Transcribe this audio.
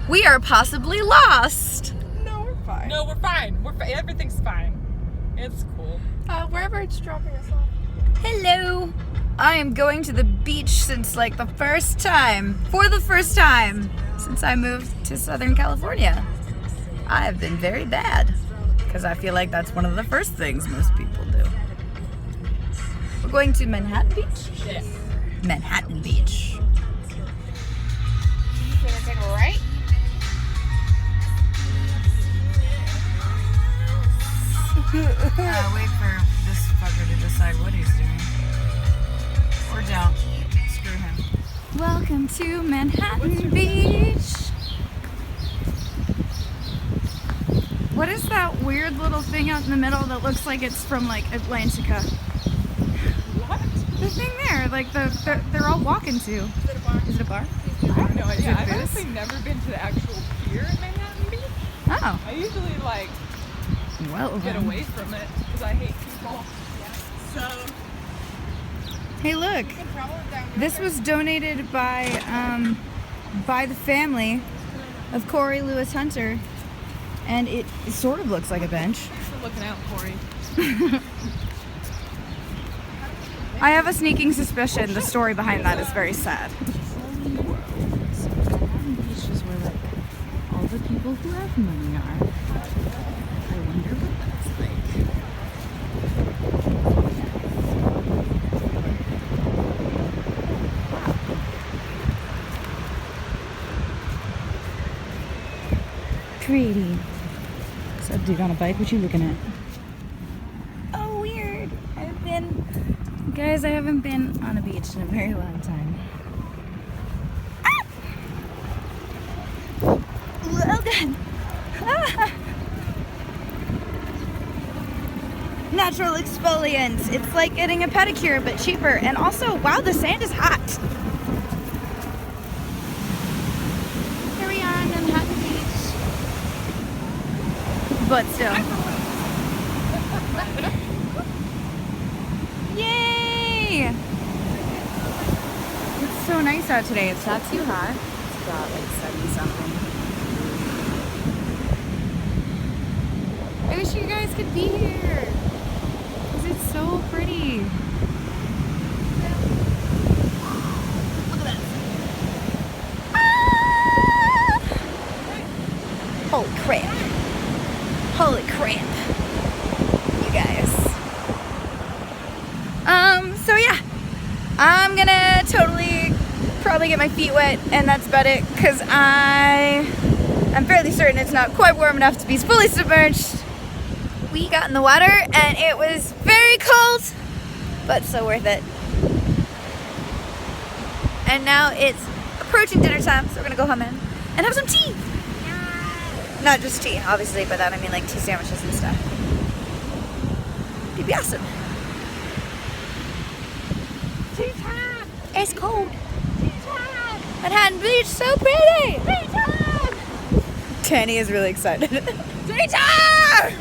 We are possibly lost. No, we're fine. No, we're fine. Everything's fine. It's cool. Wherever it's dropping us off. Hello. I am going to the beach since like for the first time since I moved to Southern California. I have been very bad because I feel like that's one of the first things most people do. We're going to Manhattan Beach? Yes. Manhattan Beach. Gonna take a right? Wait for this fucker to decide what he's doing. Or don't. Screw him. Welcome to Manhattan Beach. What is that weird little thing out in the middle that looks like it's from like Atlantica? What? The thing there, like they're all walking to. Is it a bar? Is it a bar? I have no idea. it I've this? honestly never been to the actual pier in Manhattan Beach. Oh. I usually like Well. get away from it because I hate people. So Hey, look. This was donated by the family of Corey Lewis Hunter, and it sort of looks like a bench. thanks for looking out, Corey. I have a sneaking suspicion the story behind that is very sad. Manhattan Beach is where like all the people who have money are. I wonder what that's like. Pretty. What's up, dude on a bike? What you looking at? Oh, weird. Guys, I haven't been on a beach in a very long time. Ah! Well done. Ah! Natural exfoliants. It's like getting a pedicure, but cheaper. And also, wow, the sand is hot. Here we are on Manhattan Beach. But still. Yay! It's so nice out today. It's not too hot. It's about like 70 something. I wish you guys could be here. Because it's so pretty. Look at that. Ah! Holy crap. Holy crap. You guys. So yeah. I'm gonna probably get my feet wet, and that's about it, because I'm fairly certain it's not quite warm enough to be fully submerged. We got in the water, and it was very cold, but so worth it. And now it's approaching dinner time, so we're gonna go home in and have some tea. Not just tea, obviously, but that I mean like tea sandwiches and stuff. It'd be awesome. Tea time! It's cold. Tea time! Manhattan Beach, so pretty. Tea time! Tanny is really excited. Tea time!